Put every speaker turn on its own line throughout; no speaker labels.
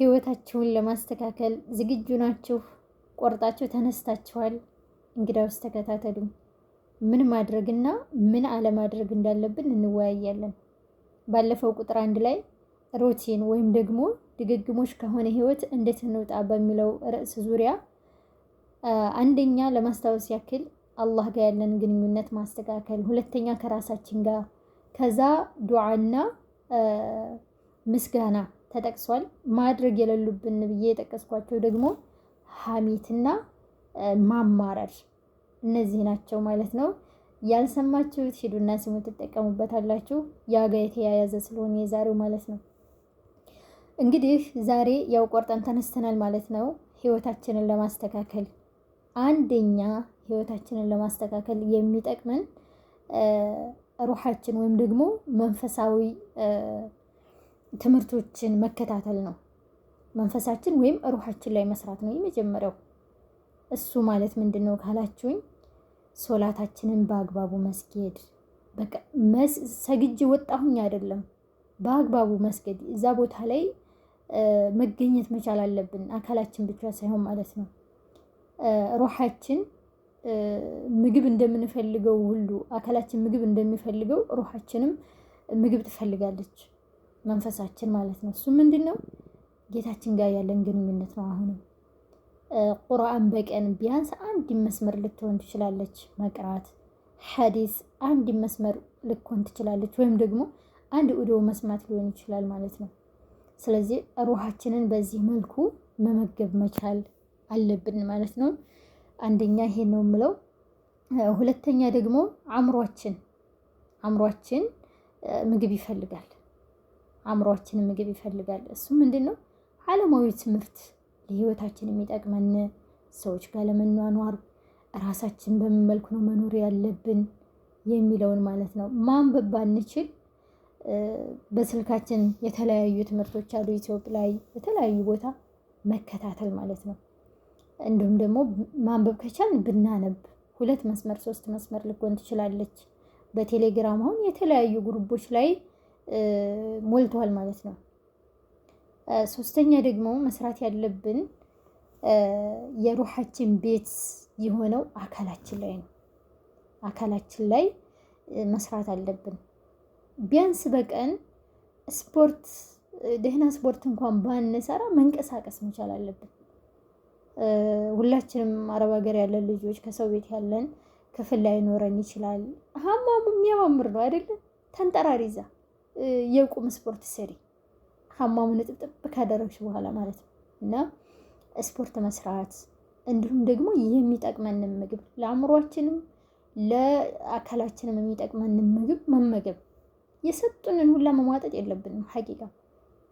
ህይወታችሁን ለማስተካከል ዝግጁ ናችሁ? ቆርጣችሁ ተነስታችኋል? እንግዳውስ ተከታተሉ። ምን ማድረግና ምን አለማድረግ እንዳለብን እንወያያለን። ባለፈው ቁጥር 1 ላይ ሩቲን ወይም ደግሞ ድግግሞሽ ከሆነ ህይወት እንዴት እንውጣ በሚለው ርዕስ ዙሪያ አንደኛ ለማስታወስ ያክል አላህ ጋር ያለን ግንኙነት ማስተካከል፣ ሁለተኛ ከራሳችን ጋር፣ ከዛ ዱዓና ምስጋና ተጠቅሷል። ማድረግ የሌሉብን ብዬ የጠቀስኳቸው ደግሞ ሐሜትና ማማረር እነዚህ ናቸው ማለት ነው። ያልሰማችሁት ሂዱና ስሙ፣ ትጠቀሙበታላችሁ። ያጋ የተያያዘ ስለሆነ የዛሬው ማለት ነው። እንግዲህ ዛሬ ያው ቆርጠን ተነስተናል ማለት ነው። ህይወታችንን ለማስተካከል አንደኛ ህይወታችንን ለማስተካከል የሚጠቅመን ሩሃችን ወይም ደግሞ መንፈሳዊ ትምህርቶችን መከታተል ነው። መንፈሳችን ወይም ሩሃችን ላይ መስራት ነው የመጀመሪያው። እሱ ማለት ምንድነው ካላችሁኝ፣ ሶላታችንን በአግባቡ መስገድ። በቃ ሰግጄ ወጣሁኝ አይደለም፣ በአግባቡ መስገድ። እዛ ቦታ ላይ መገኘት መቻል አለብን፣ አካላችን ብቻ ሳይሆን ማለት ነው። ሩሃችን ምግብ እንደምንፈልገው ሁሉ አካላችን ምግብ እንደሚፈልገው ሩሃችንም ምግብ ትፈልጋለች፣ መንፈሳችን ማለት ነው። እሱ ምንድነው? ጌታችን ጋር ያለን ግንኙነት ነው። አሁንም ቁርአን በቀን ቢያንስ አንድ መስመር ልትሆን ትችላለች መቅራት። ሐዲስ አንድ መስመር ልትሆን ትችላለች፣ ወይም ደግሞ አንድ ኦዲዮ መስማት ሊሆን ይችላል ማለት ነው። ስለዚህ ሩሃችንን በዚህ መልኩ መመገብ መቻል አለብን ማለት ነው። አንደኛ ይሄን ነው የምለው። ሁለተኛ ደግሞ አእምሯችን ምግብ ይፈልጋል። አእምሯችንን ምግብ ይፈልጋል። እሱ ምንድነው? ዓለማዊ ትምህርት ለህይወታችን የሚጠቅመን፣ ሰዎች ጋር ለመኗኗር ራሳችን በምን መልኩ ነው መኖር ያለብን የሚለውን ማለት ነው። ማንበብ ባንችል በስልካችን የተለያዩ ትምህርቶች አሉ፣ ኢትዮጵያ ላይ የተለያዩ ቦታ መከታተል ማለት ነው። እንዲሁም ደግሞ ማንበብ ከቻልን ብናነብ 2 መስመር 3 መስመር ልትሆን ትችላለች። በቴሌግራም አሁን የተለያዩ ግሩፖች ላይ ሞልቷል ማለት ነው። ሶስተኛ ደግሞ መስራት ያለብን የሩሃችን ቤት የሆነው አካላችን ላይ ነው። አካላችን ላይ መስራት አለብን። ቢያንስ በቀን ስፖርት፣ ደህና ስፖርት እንኳን ባንሰራ መንቀሳቀስ መቻል አለብን። ሁላችንም አረብ ሀገር ያለን ልጆች ከሰው ቤት ያለን ክፍል ላይ ኖረን ይችላል። ሀማሙ የሚያማምር ነው አይደለም? ተንጠራሪዛ የቁም ስፖርት ሰሪ ሀማሙን ጥብጥብ ካደረግሽ በኋላ ማለት ነው። እና ስፖርት መስራት፣ እንዲሁም ደግሞ የሚጠቅመንን ምግብ ለአእምሯችንም ለአካላችንም የሚጠቅመንን ምግብ መመገብ። የሰጡንን ሁላ መሟጠጥ የለብንም። ሐቂቃ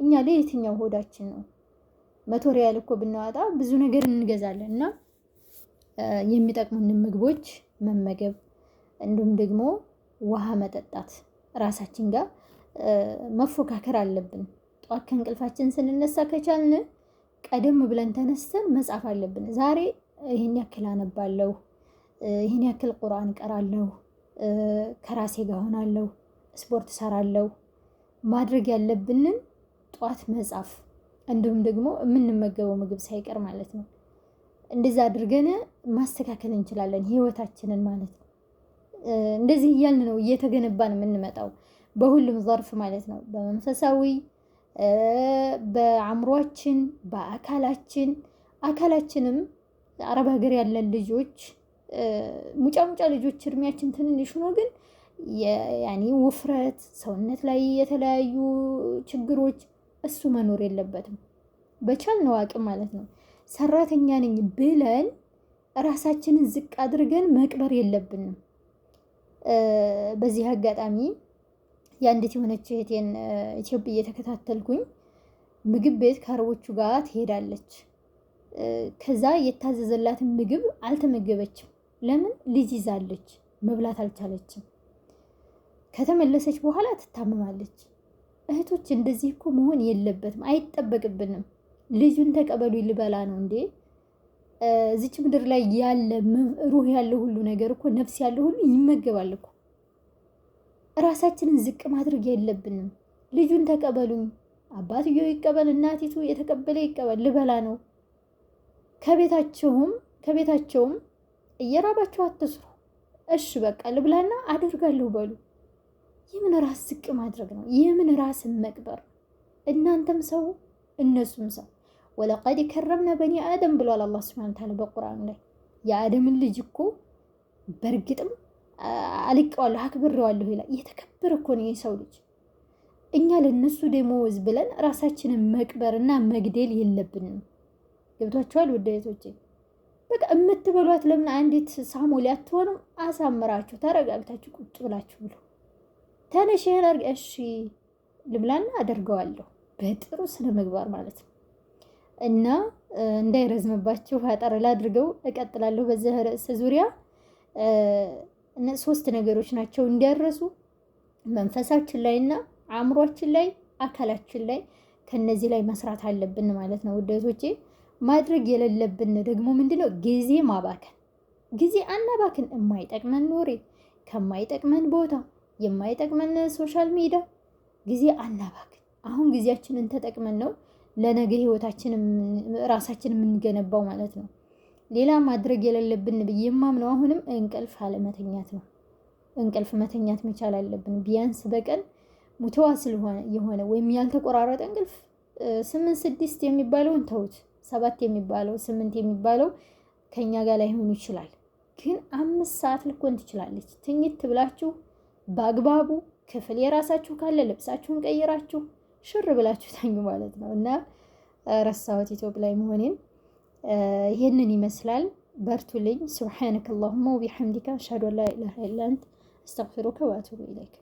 እኛ ለየትኛው ሆዳችን ነው? 100 ሪያል እኮ ብናወጣ ብዙ ነገር እንገዛለን። እና የሚጠቅሙንን ምግቦች መመገብ፣ እንዲሁም ደግሞ ውሃ መጠጣት። ራሳችን ጋር መፎካከር አለብን። ጠዋት ከእንቅልፋችን ስንነሳ ከቻልን ቀደም ብለን ተነስተን መጻፍ አለብን። ዛሬ ይሄን ያክል አነባለሁ፣ ይሄን ያክል ቁርአን እቀራለሁ፣ ከራሴ ጋር ሆናለሁ፣ ስፖርት ሰራለሁ። ማድረግ ያለብንን ጠዋት መጻፍ፣ እንዲሁም ደግሞ የምንመገበው ምግብ ሳይቀር ማለት ነው። እንደዛ አድርገን ማስተካከል እንችላለን ህይወታችንን ማለት ነው። እንደዚህ እያልን ነው እየተገነባን የምንመጣው በሁሉም ዘርፍ ማለት ነው። በመንፈሳዊ፣ በአእምሯችን፣ በአካላችን። አካላችንም አረብ ሀገር ያለን ልጆች ሙጫ ልጆች እድሜያችን ትንንሽ ነው፣ ግን ያኔ ውፍረት፣ ሰውነት ላይ የተለያዩ ችግሮች እሱ መኖር የለበትም። በቻልነው አቅም ማለት ነው። ሰራተኛ ነኝ ብለን ራሳችንን ዝቅ አድርገን መቅበር የለብንም። በዚህ አጋጣሚ የአንዲት የሆነች እህቴን ኢትዮጵያ እየተከታተልኩኝ ምግብ ቤት ከአረቦቹ ጋር ትሄዳለች። ከዛ የታዘዘላትን ምግብ አልተመገበችም። ለምን? ልጅ ይዛለች፣ መብላት አልቻለችም። ከተመለሰች በኋላ ትታመማለች። እህቶች እንደዚህ እኮ መሆን የለበትም፣ አይጠበቅብንም። ልጁን ተቀበሉ፣ ልበላ ነው እንዴ? እዚች ምድር ላይ ያለ ሩህ ያለ ሁሉ ነገር እኮ ነፍስ ያለ ሁሉ ይመገባል እኮ። ራሳችንን ዝቅ ማድረግ የለብንም። ልጁን ተቀበሉኝ፣ አባትየው ይቀበል፣ እናቲቱ የተቀበለ ይቀበል፣ ልበላ ነው። ከቤታቸውም እየራባችሁ አትስሩ። እሺ በቃ ልብላና አደርጋለሁ በሉ። የምን ራስ ዝቅ ማድረግ ነው? የምን ራስን መቅበር? እናንተም ሰው እነሱም ሰው። ወለቀድ ከረምና በኒ አደም ብሏል አላህ ሱብሓነሁ ወተዓላ በቁርአን ላይ። የአደምን ልጅ እኮ በእርግጥም አልቀዋለሁ አክብሬዋለሁ ይላል። የተከበረ እኮ ነው የሰው ልጅ። እኛ ለነሱ ደሞዝ ብለን ራሳችንን መቅበርና መግደል የለብንም። ገብቷችኋል ውዴቶቼ? በቃ የምትበሏት ለምን አንዲት ሳሙሌ አትሆንም? አሳምራችሁ ተረጋግታችሁ ቁጭ ብላችሁ ብሎ ተነሽ ይሄን አድርግ። እሺ ልብላና አደርገዋለሁ በጥሩ ስነ ምግባር ማለት ነው። እና እንዳይረዝምባችሁ አጠር ላድርገው እቀጥላለሁ በዚህ ርዕስ ዙሪያ። ሶስት ነገሮች ናቸው እንዲያረሱ መንፈሳችን ላይና አእምሯችን ላይ አካላችን ላይ ከነዚህ ላይ መስራት አለብን ማለት ነው ውዴቶቼ። ማድረግ የሌለብን ደግሞ ምንድነው? ጊዜ ማባከን። ጊዜ አናባክን። የማይጠቅመን ወሬ ከማይጠቅመን ቦታ የማይጠቅመን ሶሻል ሚዲያ ጊዜ አናባክን። አሁን ጊዜያችንን ተጠቅመን ነው ለነገ ህይወታችን ራሳችን የምንገነባው ማለት ነው። ሌላ ማድረግ የሌለብን ብዬ የማምነው አሁንም እንቅልፍ አለመተኛት ነው። እንቅልፍ መተኛት መቻል አለብን። ቢያንስ በቀን ሙተዋስል የሆነ ወይም ያልተቆራረጠ እንቅልፍ 8-6 የሚባለውን ተውት። 7 የሚባለው 8 የሚባለው ከኛ ጋር ላይሆን ይችላል፣ ግን 5 ሰዓት ልኮን ትችላለች። ትኝት ብላችሁ በአግባቡ ክፍል የራሳችሁ ካለ ልብሳችሁን ቀይራችሁ ሽር ብላችሁ ተኙ ማለት ነው። እና ረሳሁት ኢትዮጵያ ላይ መሆኔን። ይሄንን ይመስላል። በርቱልኝ። ሱብሓነከ አላሁመ ወቢሐምዲከ አሽሀዱ አን ላ ኢላሀ ኢላ አንተ አስተግፊሩከ ወአቱቡ ኢለይክ።